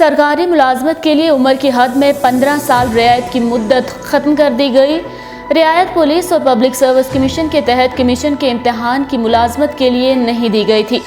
سرکاری ملازمت کے لیے عمر کی حد میں 15 سال رعایت کی مدت ختم کر دی گئی۔ رعایت پولیس اور پبلک سروس کمیشن کے تحت کمیشن کے امتحان کی ملازمت کے لیے نہیں دی گئی تھی۔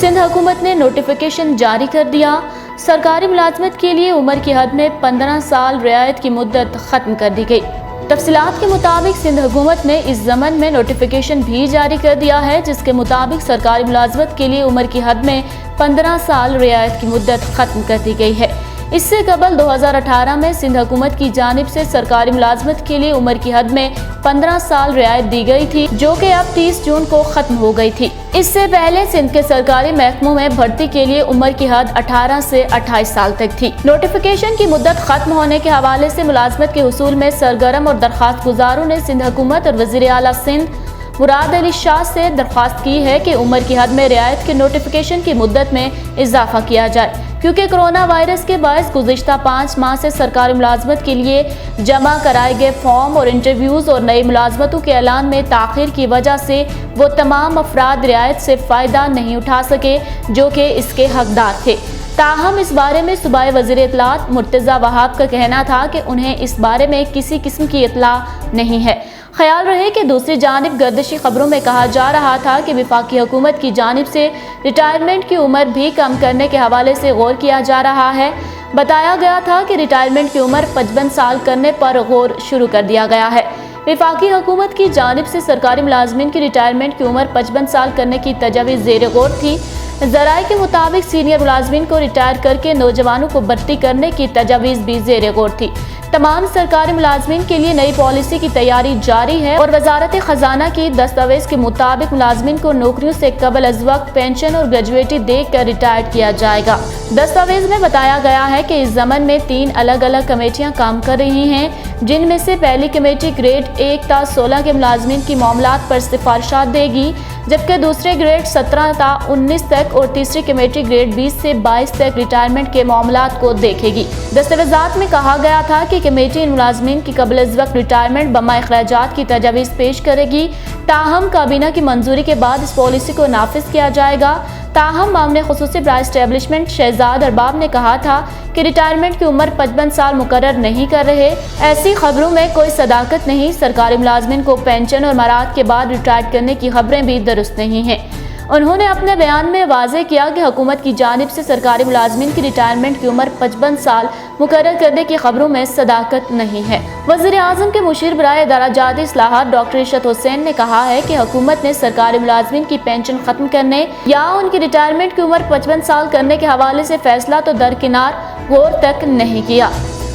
سندھ حکومت نے نوٹیفیکیشن جاری کر دیا۔ سرکاری ملازمت کے لیے عمر کی حد میں 15 سال رعایت کی مدت ختم کر دی گئی۔ تفصیلات کے مطابق سندھ حکومت نے اس ضمن میں نوٹیفیکیشن بھی جاری کر دیا ہے، جس کے مطابق سرکاری ملازمت کے لیے عمر کی حد میں 15 سال رعایت کی مدت ختم کر دی گئی ہے۔ اس سے قبل 2018 میں سندھ حکومت کی جانب سے سرکاری ملازمت کے لیے عمر کی حد میں 15 سال رعایت دی گئی تھی، جو کہ اب 30 جون کو ختم ہو گئی تھی۔ اس سے پہلے سندھ کے سرکاری محکموں میں بھرتی کے لیے عمر کی حد 18 سے 28 سال تک تھی۔ نوٹیفیکیشن کی مدت ختم ہونے کے حوالے سے ملازمت کے حصول میں سرگرم اور درخواست گزاروں نے سندھ حکومت اور وزیر اعلیٰ سندھ مراد علی شاہ سے درخواست کی ہے کہ عمر کی حد میں رعایت کے نوٹیفیکیشن کی مدت میں اضافہ کیا جائے، کیونکہ کرونا وائرس کے باعث گزشتہ 5 ماہ سے سرکاری ملازمت کے لیے جمع کرائے گئے فارم اور انٹرویوز اور نئی ملازمتوں کے اعلان میں تاخیر کی وجہ سے وہ تمام افراد رعایت سے فائدہ نہیں اٹھا سکے جو کہ اس کے حقدار تھے۔ تاہم اس بارے میں صوبائی وزیر اطلاعات مرتضی وہاب کا کہنا تھا کہ انہیں اس بارے میں کسی قسم کی اطلاع نہیں ہے۔ خیال رہے کہ دوسری جانب گردشی خبروں میں کہا جا رہا تھا کہ وفاقی حکومت کی جانب سے ریٹائرمنٹ کی عمر بھی کم کرنے کے حوالے سے غور کیا جا رہا ہے۔ بتایا گیا تھا کہ ریٹائرمنٹ کی عمر 55 سال کرنے پر غور شروع کر دیا گیا ہے۔ وفاقی حکومت کی جانب سے سرکاری ملازمین کی ریٹائرمنٹ کی عمر 55 سال کرنے کی تجویز زیر غور تھی۔ ذرائع کے مطابق سینئر ملازمین کو ریٹائر کر کے نوجوانوں کو بھرتی کرنے کی تجویز بھی زیر غور تھی۔ تمام سرکاری ملازمین کے لیے نئی پالیسی کی تیاری جاری ہے اور وزارت خزانہ کی دستاویز کے مطابق ملازمین کو نوکریوں سے قبل از وقت پینشن اور گریجویٹی دے کر ریٹائر کیا جائے گا۔ دستاویز میں بتایا گیا ہے کہ اس ضمن میں 3 الگ الگ کمیٹیاں کام کر رہی ہیں، جن میں سے پہلی کمیٹی گریڈ 1 تا 16 کے ملازمین کی معاملات پر سفارشات دے گی، جبکہ دوسرے گریڈ 17 تا 19 تک اور تیسری کمیٹی گریڈ 20 سے 22 تک ریٹائرمنٹ کے معاملات کو دیکھے گی۔ دستاویزات میں کہا گیا تھا کہ کمیٹی ان ملازمین کی قبل از وقت ریٹائرمنٹ بما اخراجات کی تجویز پیش کرے گی، تاہم کابینہ کی منظوری کے بعد اس پالیسی کو نافذ کیا جائے گا۔ تاہم معاملے خصوصی برائے اسٹیبلشمنٹ شہزاد ارباب نے کہا تھا کہ ریٹائرمنٹ کی عمر 55 سال مقرر نہیں کر رہے، ایسی خبروں میں کوئی صداقت نہیں۔ سرکاری ملازمین کو پینشن اور مراعات کے بعد ریٹائر کرنے کی خبریں بھی درست نہیں ہیں۔ انہوں نے اپنے بیان میں واضح کیا کہ حکومت کی جانب سے سرکاری ملازمین کی ریٹائرمنٹ کی عمر 55 سال مقرر کرنے کی خبروں میں صداقت نہیں ہے۔ وزیر اعظم کے مشیر برائے ادارہ جاتی اصلاحات ڈاکٹر ارشد حسین نے کہا ہے کہ حکومت نے سرکاری ملازمین کی پینشن ختم کرنے یا ان کی ریٹائرمنٹ کی عمر 55 سال کرنے کے حوالے سے فیصلہ تو درکنار غور تک نہیں کیا۔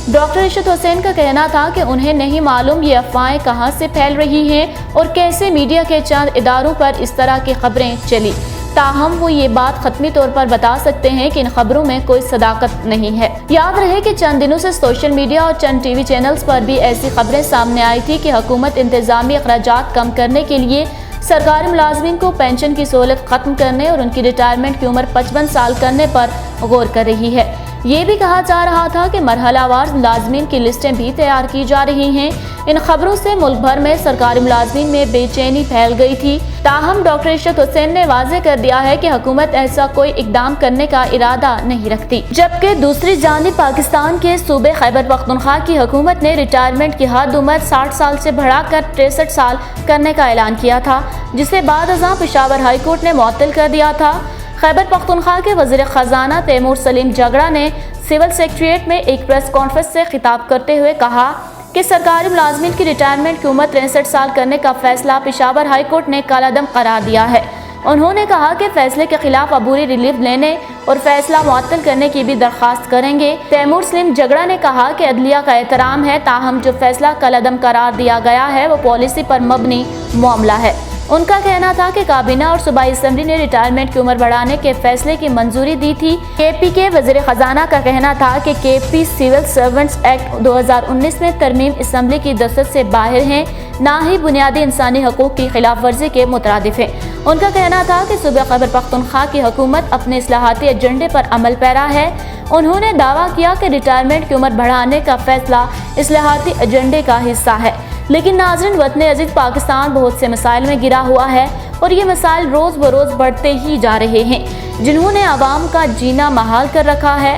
ڈاکٹر ارشد حسین کا کہنا تھا کہ انہیں نہیں معلوم یہ افواہیں کہاں سے پھیل رہی ہیں اور کیسے میڈیا کے چند اداروں پر اس طرح کی خبریں چلی، تاہم وہ یہ بات حتمی طور پر بتا سکتے ہیں کہ ان خبروں میں کوئی صداقت نہیں ہے۔ یاد رہے کہ چند دنوں سے سوشل میڈیا اور چند ٹی وی چینلز پر بھی ایسی خبریں سامنے آئی تھی کہ حکومت انتظامی اخراجات کم کرنے کے لیے سرکاری ملازمین کو پینشن کی سہولت ختم کرنے اور ان کی ریٹائرمنٹ کی عمر 55 سال کرنے پر غور کر رہی ہے۔ یہ بھی کہا جا رہا تھا کہ مرحلہ وار ملازمین کی لسٹیں بھی تیار کی جا رہی ہیں۔ ان خبروں سے ملک بھر میں سرکاری ملازمین میں بے چینی پھیل گئی تھی، تاہم ڈاکٹر ارشد حسین نے واضح کر دیا ہے کہ حکومت ایسا کوئی اقدام کرنے کا ارادہ نہیں رکھتی۔ جبکہ دوسری جانب پاکستان کے صوبے خیبر پختونخوا کی حکومت نے ریٹائرمنٹ کی حد عمر 60 سال سے بڑھا کر 63 سال کرنے کا اعلان کیا تھا، جسے بعد ازاں پشاور ہائی کورٹ نے معطل کر دیا تھا۔ خیبر پختونخوا کے وزیر خزانہ تیمور سلیم جگڑا نے سول سیکریٹریٹ میں ایک پریس کانفرنس سے خطاب کرتے ہوئے کہا کہ سرکاری ملازمین کی ریٹائرمنٹ کی عمر 63 سال کرنے کا فیصلہ پشاور ہائی کورٹ نے کالعدم قرار دیا ہے۔ انہوں نے کہا کہ فیصلے کے خلاف عبوری ریلیف لینے اور فیصلہ معطل کرنے کی بھی درخواست کریں گے۔ تیمور سلیم جگڑا نے کہا کہ عدلیہ کا احترام ہے، تاہم جو فیصلہ کالعدم قرار دیا گیا ہے وہ پالیسی پر مبنی معاملہ ہے۔ ان کا کہنا تھا کہ کابینہ اور صوبائی اسمبلی نے ریٹائرمنٹ کی عمر بڑھانے کے فیصلے کی منظوری دی تھی۔ کے پی کے وزیر خزانہ کا کہنا تھا کہ کے پی سول سرونٹس ایکٹ 2019 میں ترمیم اسمبلی کی دسترس سے باہر ہیں، نہ ہی بنیادی انسانی حقوق کی خلاف ورزی کے مترادف ہے۔ ان کا کہنا تھا کہ صوبہ خیبر پختونخوا کی حکومت اپنے اصلاحاتی ایجنڈے پر عمل پیرا ہے۔ انہوں نے دعویٰ کیا کہ ریٹائرمنٹ کی عمر بڑھانے کا فیصلہ اصلاحاتی ایجنڈے کا حصہ ہے، لیکن ناظرین وطن عزیز پاکستان بہت سے مسائل میں گھرا ہوا ہے اور یہ مسائل روز بروز بڑھتے ہی جا رہے ہیں، جنہوں نے عوام کا جینا محال کر رکھا ہے۔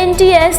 NTS,